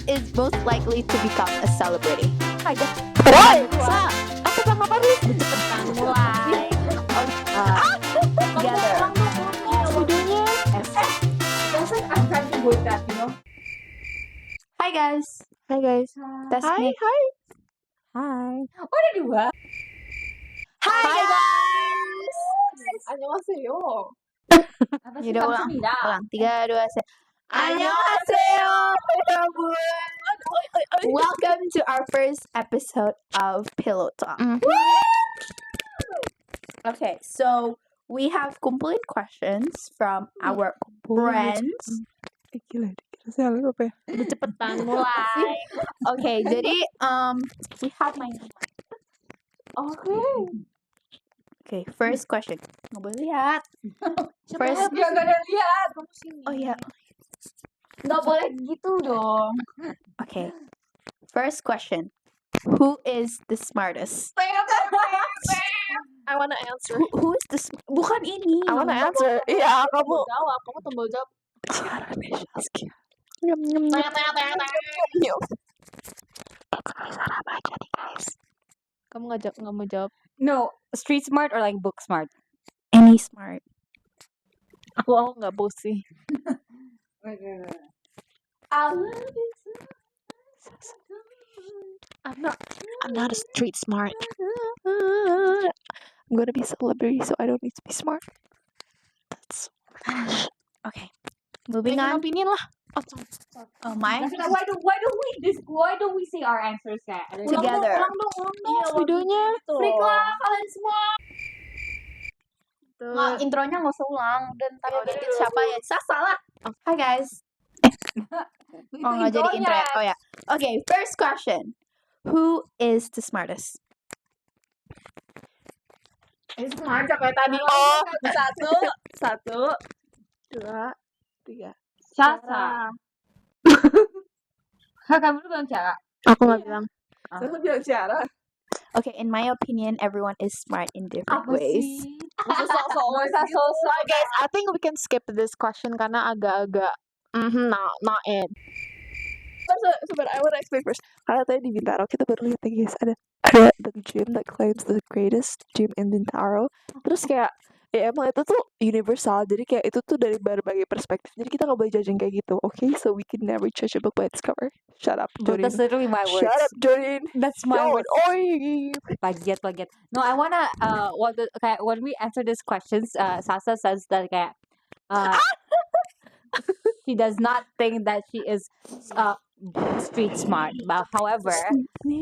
is most likely to become a celebrity? Aja. Aku sama Paris. Cepetan mulai. Together. Videonya. I'm trying to avoid that, you know. Hi guys. Hai guys. That's Hai, me. hai. Hai. Oh, ada dua. Hi guys. 안녕하세요. You udah ulang. 감사합니다. Ulang. 3, 2, 1. Annyeonghaseyo. Welcome to our first episode of Pillow Talk. Okay, so we have complete questions from our friends. Gila, saya lupa ya. Udah cepetan mulai. Okay, jadi we have my Okay, first question. Nggak boleh lihat. First, Dia nggak ada lihat. Kamu sini. oh ya. Nggak boleh gitu dong. Okay. First question. Who is the smartest? I wanna answer. Who is the bukan ini. I wanna answer. Iya, kamu. Kamu tombol jawab. Nyam, nyam, nyam. Nyam. Kamu nggak mau jawab? No, street smart or like book smart? Any smart. Aku nggak both sih. I'm not a street smart. I'm gonna be a celebrity, so I don't need to be smart. That's Okay. Moving on. opinion lah. Oh, mine. Why don't we say our answers kayak Together. Ulang dong. Videonya. Freak lah kalian semua. Nggak, intronya nggak usah ulang. Dan ntar lo edit siapa ya? Sasa lah. Hi guys. Oh, nggak jadi intro ya? Oh ya. Okay, first question. Who is the smartest? Smart kayak tadi. Oh, 1, 2, 3. Sasa. Kamu bilang cara. Aku nggak bilang. Saya bilang Ciara. Okay, in my opinion, everyone is smart in different ways. Sorry guys, I think we can skip this question karena agak-agak not it. Sebentar, I want to explain first. Karena tadi di Bintaro kita baru lihat ya guys, ada the gym that claims the greatest gym in Bintaro. Terus kayak ya emang itu tuh universal, jadi kayak itu tuh dari berbagai perspektif. Jadi kita nggak boleh judging kayak gitu, okay? So we can never judge a book by its cover. Shut up, But Jordan. that's literally my words. Shut up, Jordan. That's my Yo, words. oi. Plagiat. No, I wanna when we answer these questions, Sasa says that kayak she does not think that she is street smart. But however,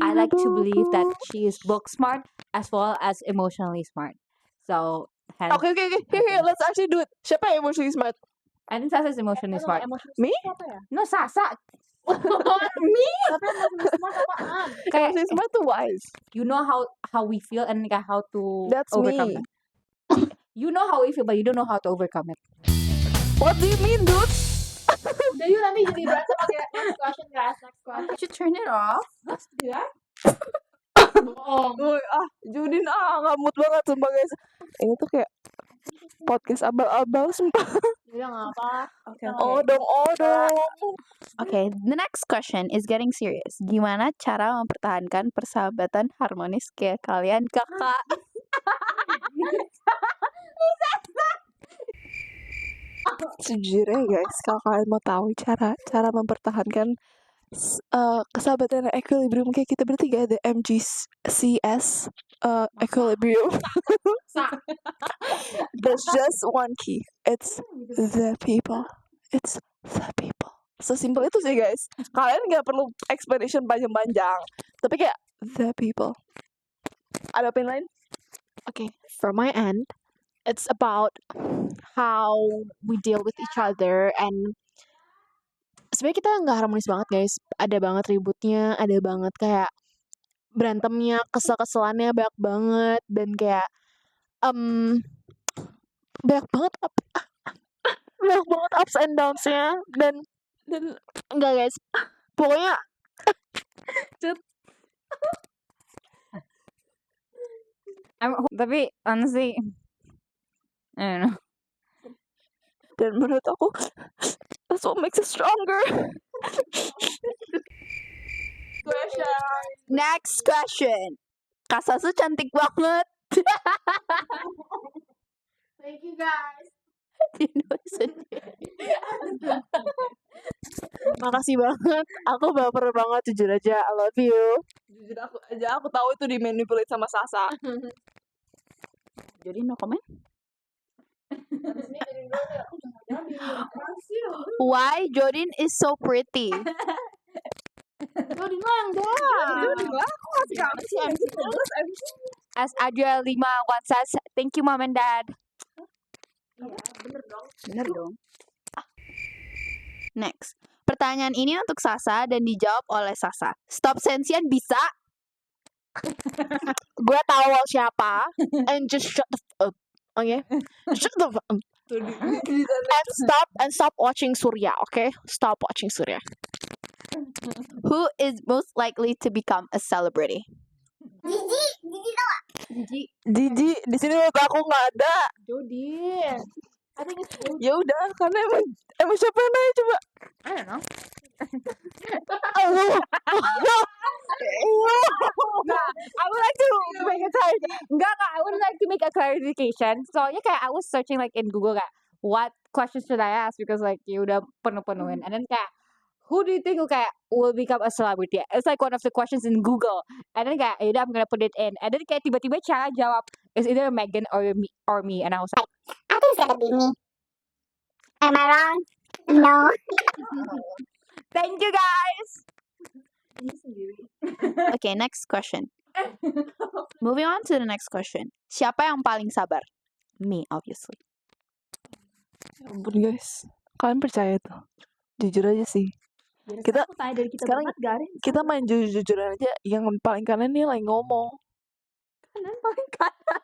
I like to believe that she is book smart as well as emotionally smart. So hence, Okay. Here, let's actually do it. Siapa yang emotionally smart? I think Sasa is emotionally smart. Me? No, Sasa. Me? Kayak Emotionally smart tuh wise. you know how we feel and kayak how to That's overcome me. it. You know how we feel, but you don't know how to overcome it. What do you mean, dude? Udah yuk nanti jadi berantem oke. Next question guys, next question. Should turn it off. Bohong. Judin nggak mood banget sumpah guys. Ini tuh kayak podcast abal-abal sumpah. Udah nggak apa. Okay. Oh dong. Okay, the next question is getting serious. Gimana cara mempertahankan persahabatan harmonis kayak kalian kakak? Sejujurnya guys, kalau kalian mau tahu cara mempertahankan kesahabatan equilibrium kayak kita bertiga, ada MGCS equilibrium. There's just one key. It's the people. It's the people. Sesimpel itu sih guys. Kalian nggak perlu explanation panjang-panjang. Tapi kayak the people. Ada opinion lain? Okay, from my end, it's about how we deal with each other, and sebenarnya kita nggak harmonis banget guys. Ada banget ributnya, ada banget kayak berantemnya, kesel-keselannya banyak banget, dan kayak banyak banget ups and downs-nya, dan enggak guys, pokoknya Tapi honestly, I don't know. dan menurut aku that's what makes us stronger. Next question. Kak Sasu cantik banget. Thank you guys. Makasih banget. Aku baper banget, jujur aja. I love you. Jujur aku tahu itu dimanipulate sama Sasa. Jadi no comment. Why Jodin is so pretty? Jodin lah yang Jodin lah. Aku ngasih kamu sih MC terus MC. As Adria 5 once says, thank you mom and dad. Iya, bener dong. Bener dong. Next. Pertanyaan ini untuk Sasa dan dijawab oleh Sasa. Stop sensian bisa? Gue tahu lo siapa. And just shut the f up. Okay? Shut the f up. And stop watching Surya, okay? Stop watching Surya. Who is most likely to become a celebrity? Didi, di sini menurut aku nggak ada. Jodin. Ya udah, karena emang siapa yang nanya coba? I don't know. I would like to make a Enggak, Kak, I would like to make a clarification. Soalnya kayak I was searching like in Google kayak what questions should I ask because like you udah penuh-penuhin. And then kayak who do you think who kayak will become a celebrity? It's like one of the questions in Google. And then kayak yaudah I'm gonna put it in. And then kayak tiba-tiba cara jawab is either Megan or me. And I was like, I think it's gonna be me. Am I wrong? No. thank you guys. Okay, next question. Moving on to the next question. Siapa yang paling sabar? Me, obviously. Ya ampun guys, kalian percaya tuh? Jujur aja sih. Kita sekarang kita main jujur-jujuran aja. Yang paling kanan nih lagi ngomong. Kanan paling kanan.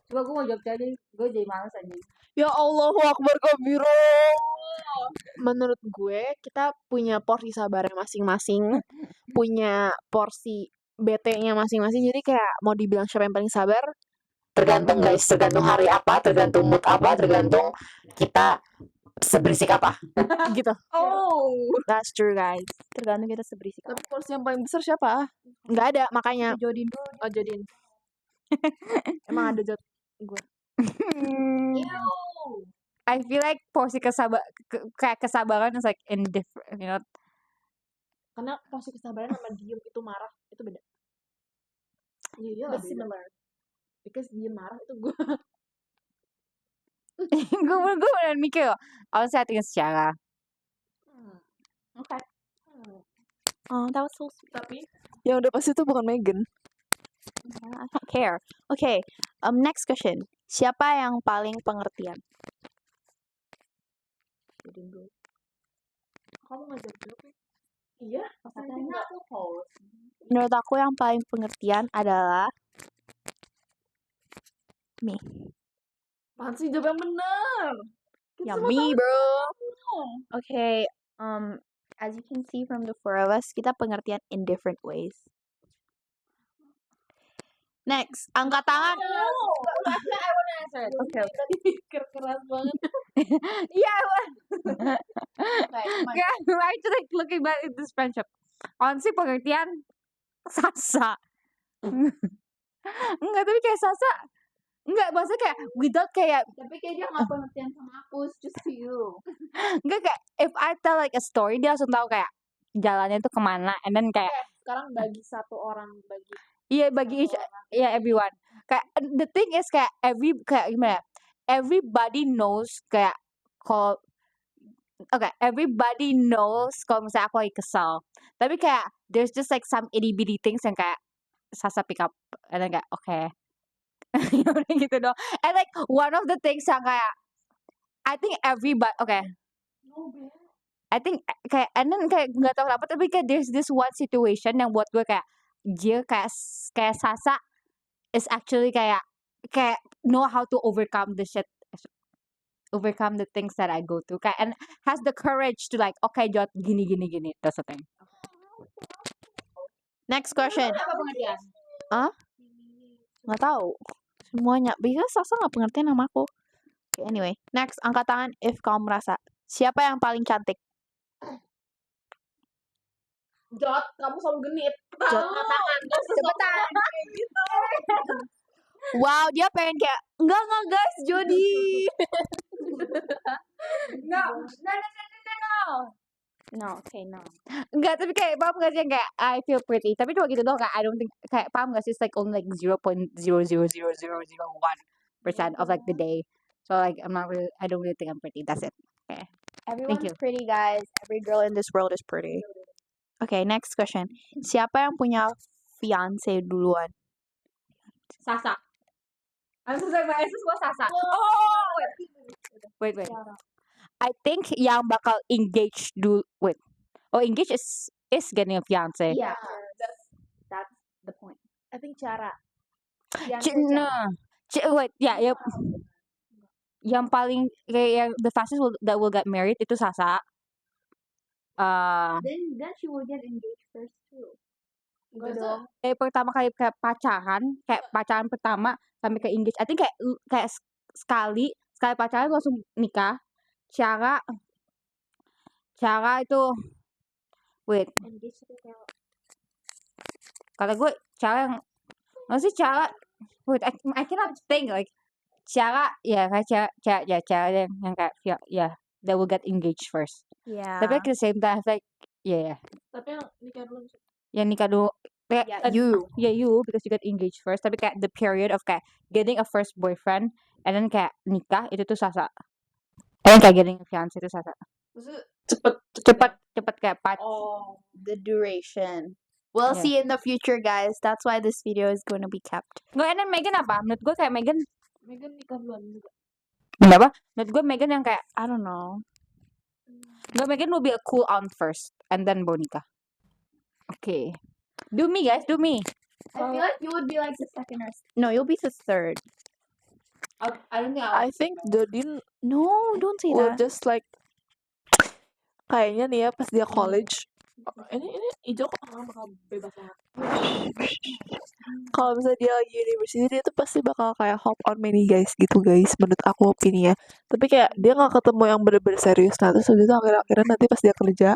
Coba gue mau jawab tadi, gue jadi males aja. Ya Allahu Akbar kabiro. Menurut gue kita punya porsi sabarnya masing-masing, punya porsi BT-nya masing-masing. Jadi kayak mau dibilang siapa yang paling sabar, tergantung guys, tergantung hari apa, tergantung mood apa, tergantung kita seberisik apa. Gitu. Oh, That's true guys. Tergantung kita seberisik apa. Tapi porsi yang paling besar siapa? Nggak ada, makanya. Jodin dulu. Oh Jodin. Emang ada Jod gue. I feel like porsi kayak kesabaran is like indifferent, you know. Karena porsi kesabaran sama diem itu marah itu beda. Iya lah similar. Because dia marah itu gue. gue beneran mikir loh. Honestly, I think it's Ciara. Okay. Oh, that was so sweet. Tapi yang udah pasti itu bukan Megan. I don't care. Okay. Next question. Siapa yang paling pengertian? Kamu ngajak jawab ya? Iya. Katanya menurut aku yang paling pengertian adalah me. Apaan sih jawab yang bener? Ya me, bro. Okay. As you can see from the four of us, kita pengertian in different ways. Next, angkat tangan. I wanna answer it. Okay. Keras banget. Yeah, I want. I just like looking back at this friendship. Honestly, pengertian Sasa. Enggak, tapi kayak Sasa. Enggak, maksudnya kayak without kayak. Tapi kayak dia nggak pengertian sama aku, it's just to you. Enggak kayak if I tell like a story dia langsung tahu kayak jalannya tuh kemana, and then kayak Sekarang bagi satu orang bagi. iya bagi each, yeah, everyone. Kayak the thing is kayak kayak gimana? Everybody knows kayak kalau everybody knows kalau misalnya aku lagi kesal. Tapi kayak there's just like some itty bitty things yang kayak Sasa pick up, and then kayak okay. Ya udah gitu dong. And like one of the things yang kayak I think everybody I think kayak and then kayak nggak tahu kenapa tapi kayak there's this one situation yang buat gue kayak dia kayak Sasa is actually kayak know how to overcome the things that I go through kayak and has the courage to like okay Jod gini that's the thing. Next question. Apa pengertian? Nggak tahu. Semuanya. Because Sasa nggak pengertian sama aku. Okay, anyway. Next, angkat tangan if kamu merasa. Siapa yang paling cantik? Jot, kamu selalu genit. Jot. Tangan. Cepetan. Kayak gitu. Wow, dia pengen kayak enggak guys, Jody. No. No, okay, no. Enggak, tapi kayak paham gak sih yang kayak I feel pretty. Tapi cuma gitu doang, kayak I don't think kayak paham gak sih it's like only like 0.0000001% of like the day. So like I don't really think I'm pretty. That's it. Okay. Everyone's you. pretty, guys. Every girl in this world is pretty. Okay, next question. Siapa yang punya fiance duluan? Sasa. I'm so sorry, my answers was Sasa. Oh, wait. I think yang bakal engage dulu. Wait. Oh, engage is getting a fiance. Yeah. That's the point. I think cara. No. Wait, yeah. Yang paling kayak yang the fastest that will get married itu Sasa. Then she will get engaged first too. Enggak dong. Dari pertama kali kayak pacaran pertama sampai ke engage. I think kayak sekali pacaran langsung nikah. Cara itu wait. Kata gue cara yang masih cara wait I cannot think like cara ya kayak cara yang kayak yeah that will get engaged first. Yeah. Tapi at the same time like yeah. Tapi yang nikah dulu. Yang nikah dulu kayak You. you because you get engaged first. Tapi kayak the period of kayak getting a first boyfriend and then kayak nikah itu tuh Sasa. And kayak getting a fiance itu Sasa. Maksudnya Cepet kayak Oh. The duration. We'll Yeah. see in the future, guys. That's why this video is going to be kept. Nggak, and then Megan apa? Menurut gue kayak Megan Nikah duluan juga. Kenapa? Menurut gue Megan yang kayak I don't know. Nggak, Megan will be a cool aunt first and then baru nikah. Okay. Do me guys, do me. I feel like you would be like the second or no, you'll be the third. I don't think I think Jodin No, don't say will that. just like kayaknya nih ya pas dia college. Ini hijau kok bakal bebas banget. Kalau misalnya dia lagi university dia tuh pasti bakal kayak hop on many guys gitu guys, menurut aku opini ya. Tapi kayak dia nggak ketemu yang bener-bener serius. Nah terus udah tuh akhirnya nanti pas dia kerja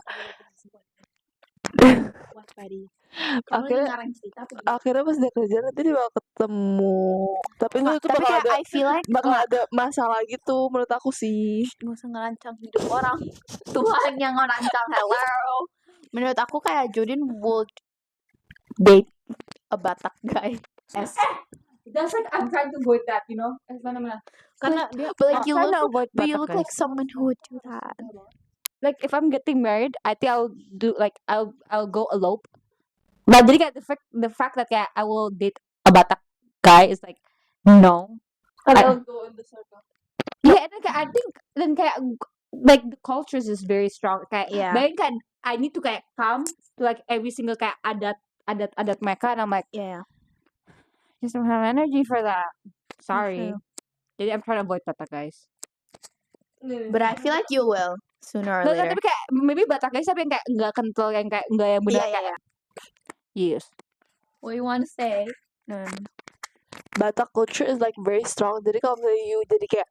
akhirnya pas dia kerja nanti dia bakal ketemu. Tapi itu Tapi bakal kayak ada I feel like ada masalah gitu menurut aku sih. nggak usah ngerancang hidup orang. Tuhan yang ngerancang. Hello. Menurut aku kayak Jordan would date a Batak guy. That's like I'm trying to avoid that, you know? Karena dia But like you trying to look, avoid but you Batak look guys. like someone who would do that. Like if I'm getting married, I think I'll do like I'll go elope. But jadi kayak the fact that kayak I will date a Batak guy is like no. I'll go in the circle. Yeah, and then kayak I think then kayak like the cultures is very strong. Kayak Yeah. bayangin kan I need to kayak come to like every single kayak adat mereka and I'm like Yeah. just don't have energy for that. Sorry. too. Jadi I'm trying to avoid Batak guys. But I feel like you will sooner or Nggak, later. tapi kayak maybe Batak guys tapi yang kayak nggak kental yang kayak nggak yang benar Yeah, kayak yes. What you want to say? No. Batak culture is like very strong. Jadi kalau misalnya you jadi kayak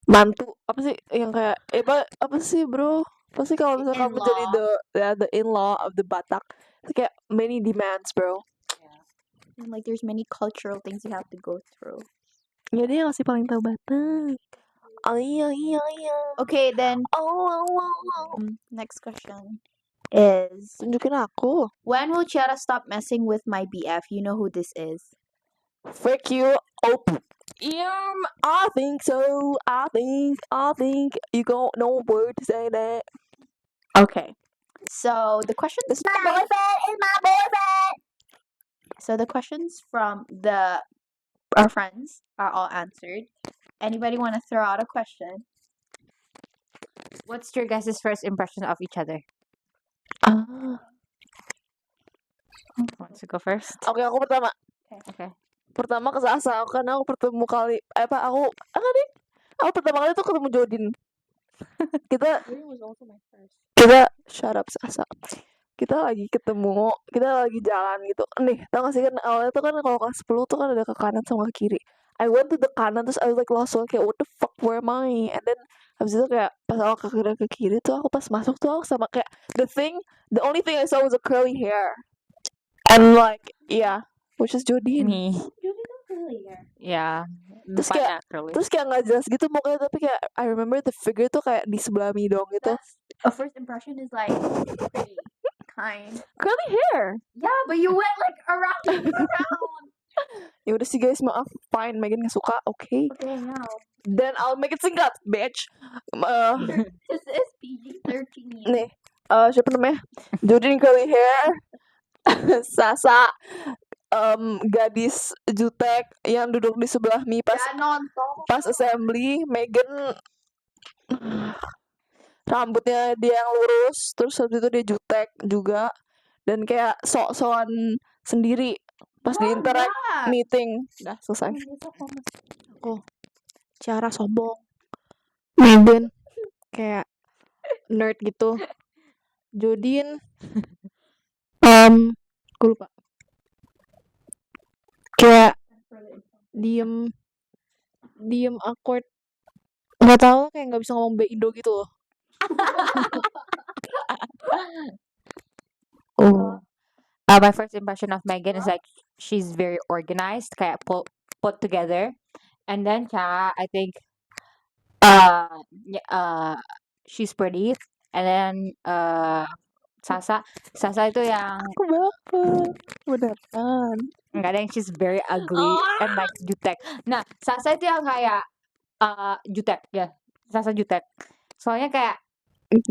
mantu apa sih yang kayak apa sih bro? Pasti kalau misalnya kamu jadi the in-law of the Batak, it's kayak many demands bro. And like there's many cultural things you have to go through. Jadi yang masih paling tahu Batak. Oh iya. Okay, then Oh. next question is Tunjukin aku. when will Chiara stop messing with my BF? You know who this is. Frick you. Oh. I think so. I think you don't know where to say that. Okay. So the questions It's my boyfriend. It's my boyfriend. So the questions from our friends are all answered. Anybody want to throw out a question? What's your guys' first impression of each other? Ah. Want to go first? Oke, aku pertama. Okay. Pertama ke Sasa karena aku pertama kali aku pertama kali tuh ketemu Jodin. kita shut up Sasa. Kita lagi ketemu, kita lagi jalan gitu. Nih, tau gak sih kan awalnya tuh kan kalau kelas 10 tuh kan ada ke kanan sama ke kiri. I went to the kanan terus I was like lost kayak what the fuck where am I, and then habis itu kayak pas aku ke kiri tuh aku pas masuk tuh aku sama kayak the only thing I saw was a curly hair and like which is Jodine. Me. Jodine tuh curly hair. Yeah. Terus kayak nggak jelas gitu mukanya, tapi kayak I remember the figure tuh kayak di sebelah mi dong gitu. A first impression is like pretty kind. Curly hair. Yeah, but you went like around and around. Ya udah sih guys, maaf, fine, Megan nggak suka, okay. Okay, now Then I'll make it singkat, bitch. this is PG-13. Nih, siapa namanya? Jodine curly hair, Sasa gadis jutek yang duduk di sebelah mi pas Ya nonton. pas assembly. Megan rambutnya dia yang lurus, terus habis itu dia jutek juga dan kayak sok-sokan sendiri pas di interact meeting. Udah selesai. Aku cara sombong. Megan kayak nerd gitu. Jodine aku lupa. Kayak diem awkward, nggak tahu kayak nggak bisa ngomong Indo gitu loh. My first impression of Megan is like she's very organized, kayak put together, and then I think she's pretty, and then Sasa itu yang Aku baper, beneran. enggak ada yang she's very ugly and like jutek. Nah, Sasa itu yang kayak jutek ya. Sasa jutek. Soalnya kayak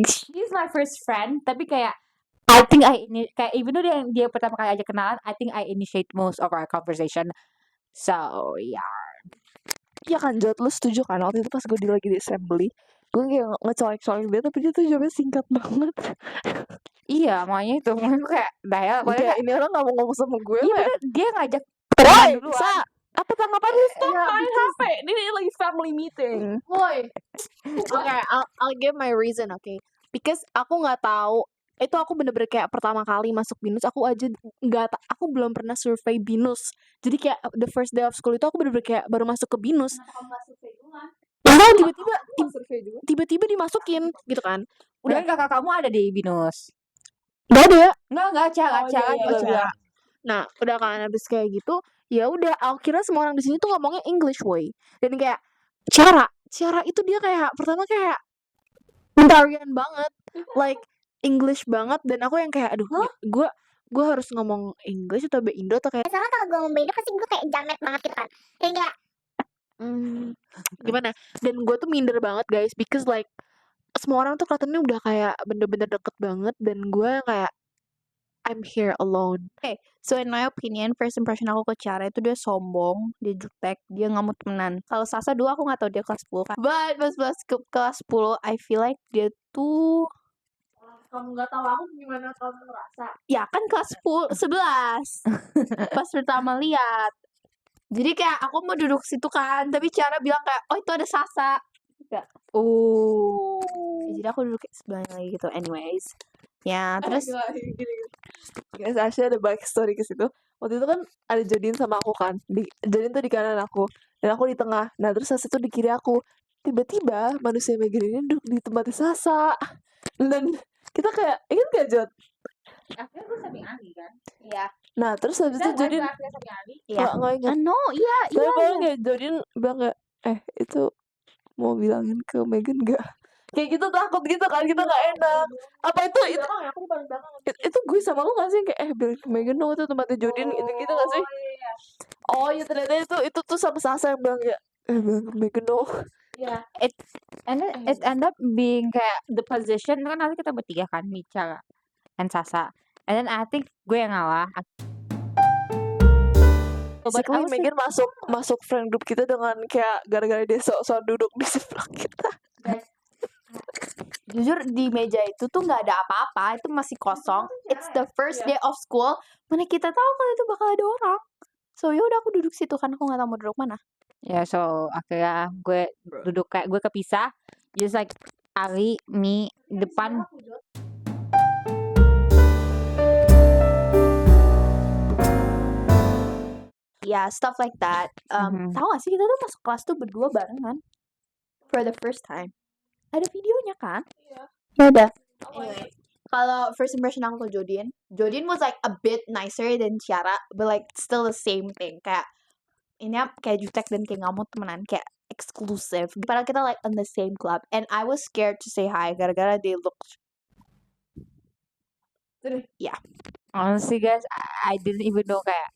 she's my first friend, tapi kayak I think kayak even though dia pertama kali aja kenalan, I think I initiate most of our conversation. So, yeah. Iya kan, Jod, lu setuju kan waktu itu pas gue lagi di assembly, gue kayak ngecolek-colek dia tapi dia tuh jawabnya singkat banget. Iya, makanya itu. Makanya gue kayak daya. Kayak ini orang gak mau ngomong sama gue. Iya, bener, dia ngajak Woi, kenalan duluan. Sa, apa tanggapan lu? Stop Yeah, main HP. Ini lagi family meeting. Boy. Okay, I'll give my reason, okay? Because aku nggak tahu, itu aku bener-bener kayak pertama kali masuk BINUS, aku aja aku belum pernah survei BINUS. Jadi kayak the first day of school itu aku bener-bener kayak baru masuk ke BINUS. Lalu tiba-tiba dimasukin gitu kan. Udah kakak kamu ada di BINUS? Gak ada. Enggak, Ca juga. Ca. Nah, udah kan habis kayak gitu, ya udah aku kira semua orang di sini tuh ngomongnya English way. Dan kayak cara itu dia kayak pertama kayak Ontarian banget, like English banget, dan aku yang kayak aduh, gue harus ngomong English atau Indo atau kayak Soalnya kalau gue ngomong beda pasti gue kayak jamet banget gitu kan. Kayak gimana? Dan gue tuh minder banget guys, because like semua orang tuh kelihatannya udah kayak bener-bener deket banget, dan gue kayak I'm here alone. Okay, so in my opinion, first impression aku ke Cara itu dia sombong, dia jutek, dia nggak mau temenan. Kalau Sasa dulu aku nggak tahu dia kelas 10 kan. But pas ke kelas 10, I feel like dia tuh Kamu nggak tahu aku gimana kamu ngerasa? ya kan kelas 11 pas pertama lihat. Jadi kayak aku mau duduk situ kan, tapi Cara bilang kayak oh itu ada Sasa. Enggak. Jadi aku duduk sebelahnya lagi gitu. Anyways, ya terus Guys, Asya ada backstory ke situ. Waktu itu kan ada Jodine sama aku kan. Jodine tuh di kanan aku dan aku di tengah. Nah terus Sasa tuh di kiri aku. Tiba-tiba manusia Megan ini duduk di tempatnya Sasa. Dan kita kayak ingat gak Jod? Akhirnya gue samping Ali kan? Iya. Nah terus habis itu Jodine samping Ali. nggak ingat. No, iya. Tapi kalau kayak Jodine bilang gak, itu mau bilangin ke Megan gak? Kayak gitu takut gitu kan, kita gak enak. Apa itu gue sama lu gak sih kayak bilang ke Megan dong itu tempatnya Jodine gitu gak sih? Oh iya ternyata itu tuh sama Sasa yang bilang kayak bilang ke Megan dong. Yeah. It end up being kayak the position kan nanti kita bertiga kan, Micha and Sasa. And then I think gue yang ngalah. Basically Megan masuk friend group kita dengan kayak gara-gara dia sok-sok duduk di sebelah kita. Jujur di meja itu tuh nggak ada apa-apa, itu masih kosong. It's the first day of school. Mana kita tahu kalau itu bakal ada orang. So ya udah aku duduk situ kan aku nggak tahu mau duduk mana. Ya, so akhirnya gue duduk kayak gue kepisah. Just like Ali, Mi, depan. Yeah, stuff like that. Mhm. Tahu gak sih kita tuh masuk kelas tuh berdua barengan for the first time. Ada videonya kan? Iya. Ya udah. Oh my Anyway, kalau first impression aku ke Jodin was like a bit nicer than Ciara, but like still the same thing. Kayak ini kayak Jutek dan kayak kamu temenan kayak exclusive. Padahal kita like in the same club, and I was scared to say hi gara-gara they looked. Yeah. Honestly, guys, I didn't even know kayak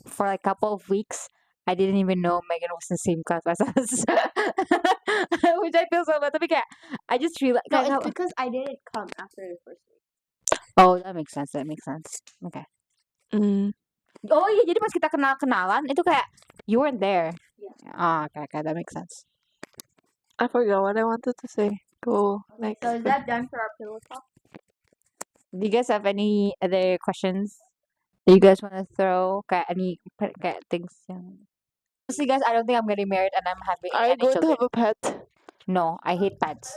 for like a couple of weeks. I didn't even know Megan was in the same class as us, which I feel so bad. Tapi kayak I just realized. No, it's because I didn't come after the first week. Oh, that makes sense. That makes sense. Okay. Mm. Oh iya, jadi pas kita kenalan itu kayak you weren't there. Yeah. Ah, okay, that makes sense. I forgot what I wanted to say. Go next. So is that done for our pillow talk? Do you guys have any other questions that you guys want to throw? Kayak any kayak things yang. See, guys, I don't think I'm getting married and I'm having Are you any going to children. have a pet? No, I hate pets.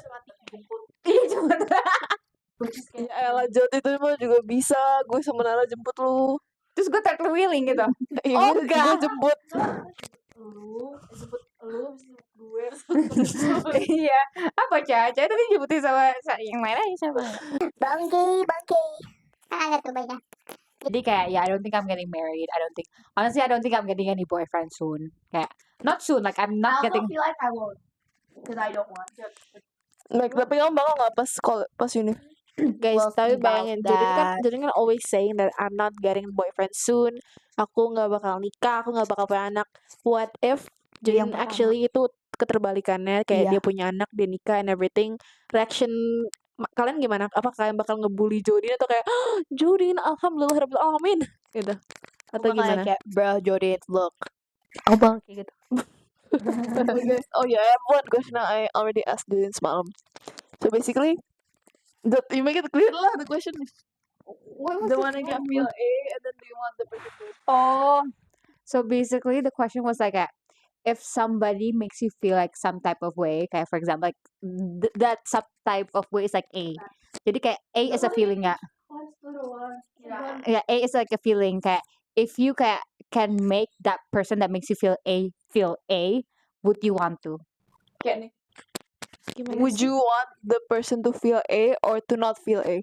Ya elah Jod, itu mah juga bisa. Gue sebenarnya jemput lu. Terus gue terkeliling gitu. Iya, Oh, gue enggak. jemput. Lu gue. Iya. Apa Caca? Tadi nyebutin sama yang lain aja siapa? Bangki. Ada tuh baiknya. Jadi kayak I don't think I'm getting married. Honestly, I don't think I'm getting any boyfriend soon. Kayak not soon, like I'm I not also getting. feel like I won't, because I don't want to. Like, tapi kamu bakal nggak pas uni? Guys, We'll tapi see about bayangin that. Jodin kan always saying that I'm not getting a boyfriend soon. Aku nggak bakal nikah, aku nggak bakal punya anak. What if Jodin pertama. actually itu keterbalikannya, kayak Iya. dia punya anak, dia nikah and everything. Reaction kalian gimana? Apa kalian bakal ngebully Jodin atau kayak Jodin, alhamdulillah alamin gitu? Atau Aku bakal gimana? kayak, bro, Jodin, look. Aku bakal kayak gitu. Oh yeah, I have one question I already asked Jodin semalam. So basically, you make it clear lah the question. The one I got feel A, and then do you want the person to? Oh, so basically the question was like, if somebody makes you feel like some type of way, kayak for example, like that some type of way is like A. Jadi kayak A is a feeling ya. Yeah, A is like a feeling. Kayak if you kayak can make that person that makes you feel A, would you want to? Kayak nih. Gimana Would sih? you want the person to feel A or to not feel A?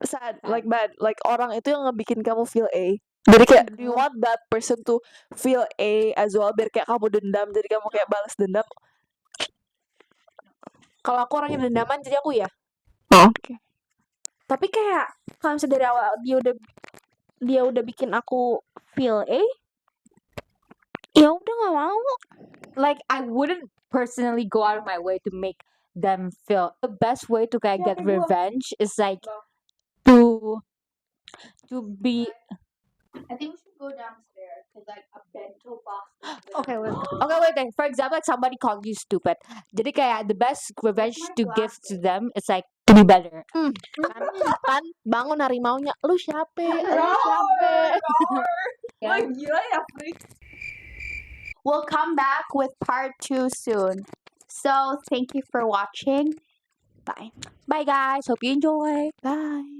Sad, like bad, like orang itu yang ngebikin kamu feel A. Jadi kayak, do you want that person to feel A as well, biar kayak kamu dendam, jadi kamu kayak balas dendam? Kalau aku orangnya dendaman, jadi aku ya. Oh, oke. Tapi kayak kalau misalnya dari awal dia udah bikin aku feel ya udah nggak mau. Like I wouldn't personally go out of my way to make them feel. The best way to kayak get revenge is like to be. I think we should go downstairs, because like a bento box. Okay, wait. For example, like somebody called you stupid. Jadi kayak the best revenge to give to them is like to be better. Kan bangun harimaunya, lu siapa? Lu siapa? Wah, gila ya, freak. We'll come back with part 2 soon. So thank you for watching. Bye. Bye guys. Hope you enjoy. Bye.